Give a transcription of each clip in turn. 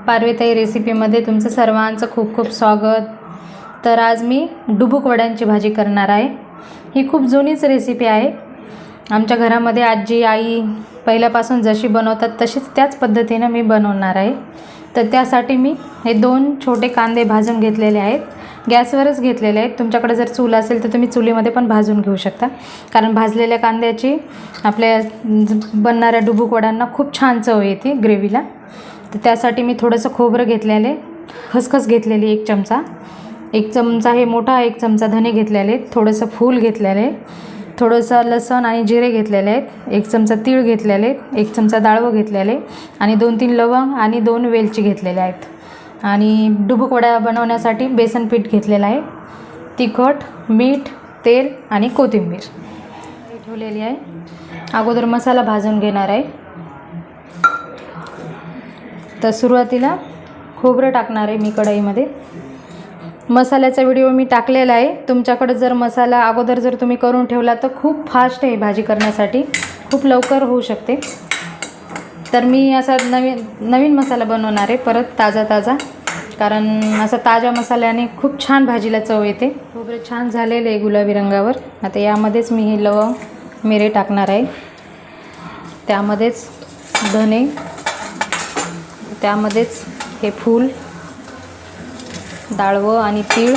पार्वेताई रेसिपीमध्ये तुमचं सर्वांचं खूप खूप स्वागत। तर आज मी डुबुक वड्यांची भाजी करणार आहे। ही खूप जुनीच रेसिपी आहे। आमच्या घरामध्ये आजी आई पहिल्यापासून जशी बनवतात तशीच त्याच पद्धतीने मी बनवणार आहे। तर त्यासाठी मी हे 2 छोटे कांदे भाजून घेतलेले आहेत। गॅसवरच घेतलेले आहेत। तुमच्याकडे जर चूल असेल तर तुम्ही चुलीमध्ये पण भाजून घेऊ शकता, कारण भाजलेल्या कांद्याची आपल्या बनणाऱ्या डुबुक वड्यांना खूप छान चव येते ग्रेव्हीला। तर त्यासाठी मी थोडंसं खोबरं घेतलेले, खसखस घेतलेली 1 चमचा, 1 चमचा हे मोठा 1 चमचा धने घेतलेले, थोडंसं फूल घेतलेले, थोडंसं लसूण आणि जिरे घेतलेले आहेत, 1 चमचा तीळ घेतलेले, 1 चमचा डाळवं घेतलेले आणि 2-3 लवंग आणि 2 वेलची घेतलेल्या आहेत। आणि डुबुक वड्या बनवण्यासाठी बेसन पीठ घेतलेलं आहे, तिखट, मीठ, तेल आणि कोथिंबीर ठेवलेली आहे। अगोदर मसाला भाजून घेणार आहे। तर सुरुवातीला खोबरं टाकणार आहे मी कढईमध्ये। मसाल्याचा व्हिडिओ मी टाकलेला आहे। तुमच्याकडे जर मसाला अगोदर जर तुम्ही करून ठेवला तर खूप फास्ट आहे भाजी करण्यासाठी, खूप लवकर होऊ शकते। तर मी असा नवीन मसाला बनवणार आहे परत ताजा, कारण असा ताज्या मसाल्याने खूप छान भाजीला चव येते। खोबरं छान झालेलं आहे गुलाबी रंगावर। आता यामध्येच मी हे लवंग मिरे टाकणार आहे, त्यामध्येच धने, त्यामध्येच हे फूल, डाळवं आणि तीळ,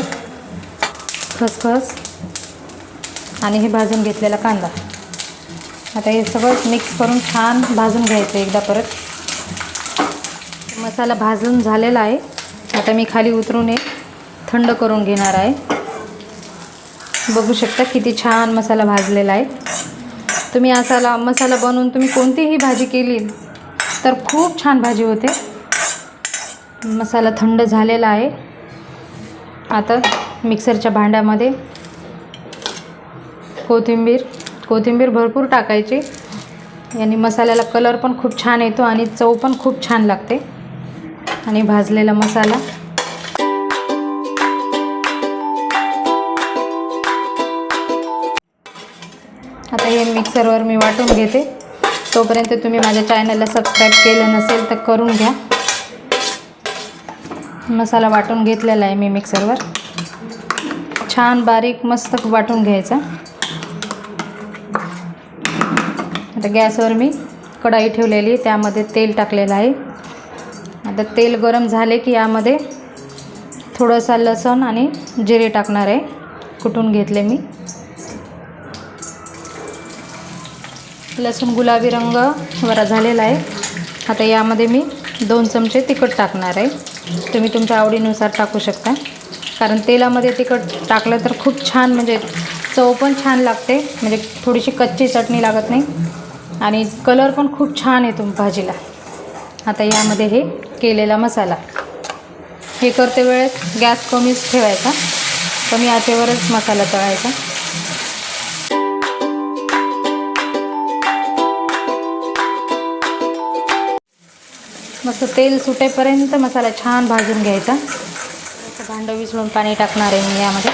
खसखस आणि हे भाजून घेतलेला कांदा। आता हे सगळं मिक्स करून छान भाजून घ्यायचं एकदा परत। मसाला भाजून झालेला आहे। आता मी खाली उतरून हे थंड करून घेणार आहे। बघू शकता किती छान मसाला भाजलेला आहे। तुम्ही असा मसाला बनवून तुम्ही कोणतीही भाजी केली तर खूप छान भाजी होते। मसाला थंड झालेला आहे। आता मिक्सरच्या भांड्यामध्ये कोथिंबीर भरपूर टाकायची, याने मसाल्याला कलर पण खूप छान येतो आणि चव पण खूप छान लागते। आणि भाजलेला मसाला आता हे मिक्सरवर मी वाटून घेते। तोपर्यंत तुम्ही माझ्या चॅनलला सबस्क्राईब केलं नसेल तर करून घ्या। मसाला वाटून घेतलेला आहे मी मिक्सरवर, छान बारीक मस्त वाटून घ्यायचा। आता गॅसवर मी कढई ठेवलेली, त्यामध्ये तेल टाकलेलं आहे। आता तेल गरम झाले की यामध्ये थोडंसं लसूण आणि जिरे टाकणार आहे, कुटून घेतले मी। लसूण गुलाबी रंग वर झालेला आहे। आता यामध्ये मी 2 चमचे तिखट टाकणार आहे। तुम्ही तुमच्या आवडीनुसार टाकू शकता, कारण तेलामध्ये तिखट टाकलं तर खूप छान म्हणजे चव पण छान लागते, म्हणजे थोडीशी कच्ची चटणी लागत नाही आणि कलर पण खूप छान येतो भाजीला। आता यामध्ये हे केलेला मसाला, हे करते वेळेस गॅस कमीच ठेवायचा, कमी आचेवरच मसाला तळायचा। मस्त तेल सुटेपर्यंत मसाला छान भाजून घ्यायचा। भांडं विसळून पाणी टाकणार आहे मी यामध्ये।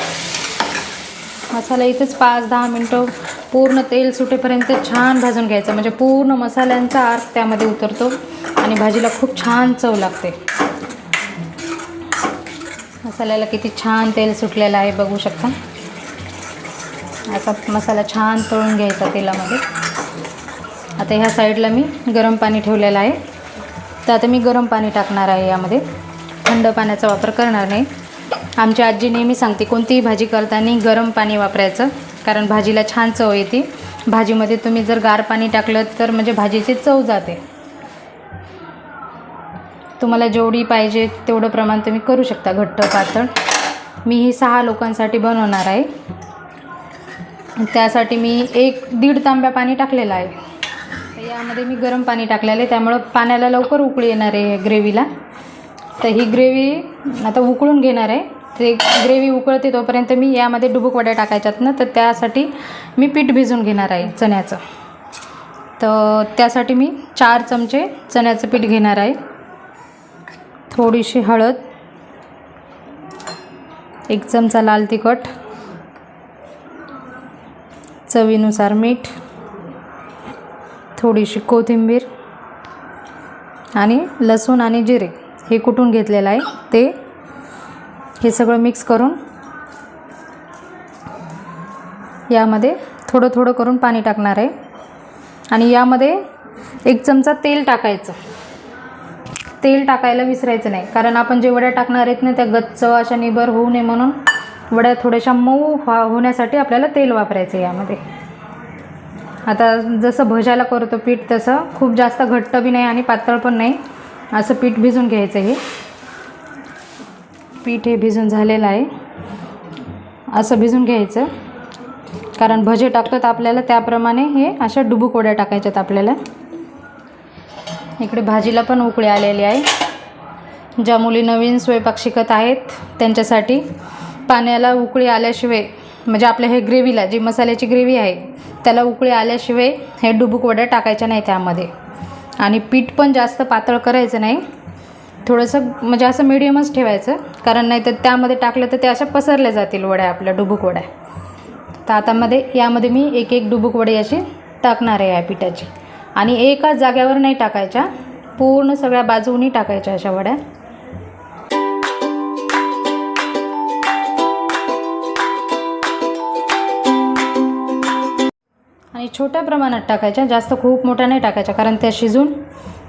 मसाला इथेच 5-10 मिनटं पूर्ण तेल सुटेपर्यंत छान भाजून घ्यायचा, म्हणजे पूर्ण मसाल्यांचा अर्क त्यामध्ये उतरतो आणि भाजीला खूप छान चव लागते। मसाल्याला किती छान तेल सुटलेलं आहे बघू शकता। असा मसाला छान तळून घ्यायचा तेलामध्ये। आता ह्या साईडला मी गरम पाणी ठेवलेलं आहे, तर आता मी गरम पाणी टाकणार आहे यामध्ये। थंड पाण्याचा वापर करणार नाही। आमची आजी नेहमी सांगते कोणतीही भाजी करताना गरम पाणी वापरायचं, कारण भाजीला छान चव येते। भाजीमध्ये तुम्ही जर गार पाणी टाकलं तर म्हणजे भाजीची चव जाते। तुम्हाला जेवढी पाहिजे तेवढं प्रमाण तुम्ही करू शकता, घट्ट पातळ। मी ही 6 लोकांसाठी बनवणार आहे, त्यासाठी मी 1-1.5 तांब्या पाणी टाकलेलं आहे। यामध्ये मी गरम पाणी टाकलेलं आहे, त्यामुळं पाण्याला लवकर उकळी येणार आहे ग्रेव्हीला। तर ही ग्रेव्ही आता उकळून घेणार आहे। ते ग्रेव्ही उकळते तोपर्यंत मी यामध्ये डुबुक वड्या टाकायच्यात ना, तर त्यासाठी मी पीठ भिजवून घेणार आहे चण्याचं। तर त्यासाठी मी 4 चमचे चण्याचं पीठ घेणार आहे, थोडीशी हळद, 1 चमचा लाल तिखट, चवीनुसार मीठ, थोडीशी कोथिंबीर आणि लसूण आणि जिरे हे कुटून घेतलेलं आहे ते हे सगळं मिक्स करून यामध्ये थोडं थोडं करून पाणी टाकणार आहे आणि यामध्ये 1 चमचा तेल टाकायचं. तेल टाकायला विसरायचं नाही, कारण आपण जे वड्या टाकणार आहेत ना त्या गच्च अशा निबर होऊ नये म्हणून वड्या थोड्याशा मऊ होण्यासाठी आपल्याला तेल वापरायचं यामध्ये. आता जसं भज्याला करतो पीठ तसं खूप जास्त घट्ट बी नाही आणि पातळ पण नाही, असं पीठ भिजून घ्यायचं. हे पीठ हे भिजून झालेलं आहे, असं भिजून घ्यायचं. कारण भजे टाकतात आपल्याला त्याप्रमाणे हे अशा डुबुक वड्या टाकायच्यात आपल्याला. इकडे भाजीला पण उकळी आलेली आहे. ज्या मुली नवीन स्वयंपाक शिकत आहेत त्यांच्यासाठी पाण्याला उकळी आल्याशिवाय, म्हणजे आपल्या हे ग्रेव्हीला जी मसाल्याची ग्रेव्ही आहे त्याला उकळी आल्याशिवाय हे डुबुक वड्या टाकायच्या नाही त्यामध्ये. आणि पीठ पण जास्त पातळ करायचं नाही, थोडंसं म्हणजे असं मीडियमच ठेवायचं, कारण नाही तर त्यामध्ये टाकलं तर ते अशा पसरल्या जातील वड्या आपल्या डुबुक वड्या. तर आता यामध्ये मी एक डुबुक वडी अशी टाकणार आहे या पिठाची. आणि एकाच जाग्यावर नाही टाकायच्या, पूर्ण सगळ्या बाजूनी टाकायच्या अशा वड्या. आणि छोट्या प्रमाणात टाकायच्या, जास्त खूप मोठ्या नाही टाकायच्या, कारण त्या शिजून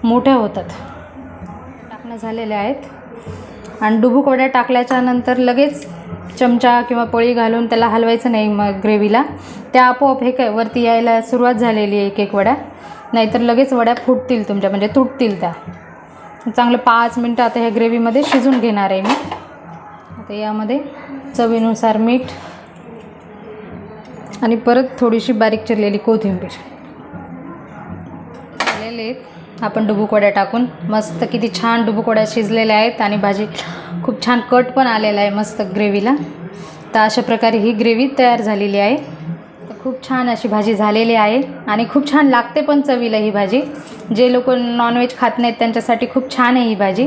मोठ्या होतात. टाकणं झालेल्या आहेत. आणि डुबुक वड्या टाकल्याच्या नंतर लगेच चमचा किंवा पळी घालून त्याला हलवायचं नाही. मग ग्रेव्हीला त्या आपोआप हे काय वरती यायला सुरुवात झालेली आहे एक वड्या, नाहीतर लगेच वड्या फुटतील तुमच्या, म्हणजे तुटतील त्या. चांगलं 5 मिनटं आता ह्या ग्रेव्हीमध्ये शिजून घेणार आहे मी. आता यामध्ये चवीनुसार मीठ आणि परत थोडीशी बारीक चिरलेली कोथिंबीर. झालेले आहेत आपण डुबुक वड्या टाकून. मस्त किती छान डुबुक वड्या शिजलेल्या आहेत आणि भाजी खूप छान कट पण आलेला आहे मस्त ग्रेव्हीला. तर अशा प्रकारे ही ग्रेव्ही तयार झालेली आहे. तर खूप छान अशी भाजी झालेली आहे आणि खूप छान लागते पण चवीला ही भाजी. जे लोक नॉनव्हेज खात नाहीत त्यांच्यासाठी खूप छान आहे ही भाजी.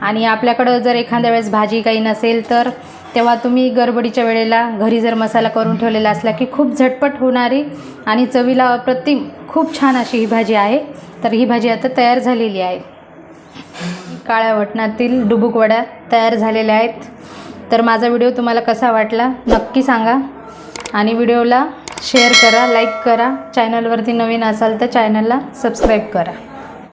आणि आपल्याकडं जर एखाद्या वेळेस भाजी काही नसेल तर तेव्हा तुम्ही गडबडीच्या वेळेला घरी जर मसाला करून ठेवलेला असला की खूप झटपट होणारी आणि चवीला अप्रतिम खूप छान अशी ही भाजी आहे. तर ही भाजी आता तयार झालेली आहे. काळ्या वटणातील डुबुक वड्या तयार झालेल्या आहेत. तर माझा व्हिडिओ तुम्हाला कसा वाटला नक्की सांगा आणि व्हिडिओला शेअर करा, लाईक करा. चॅनलवरती नवीन असाल तर चॅनलला सबस्क्राईब करा.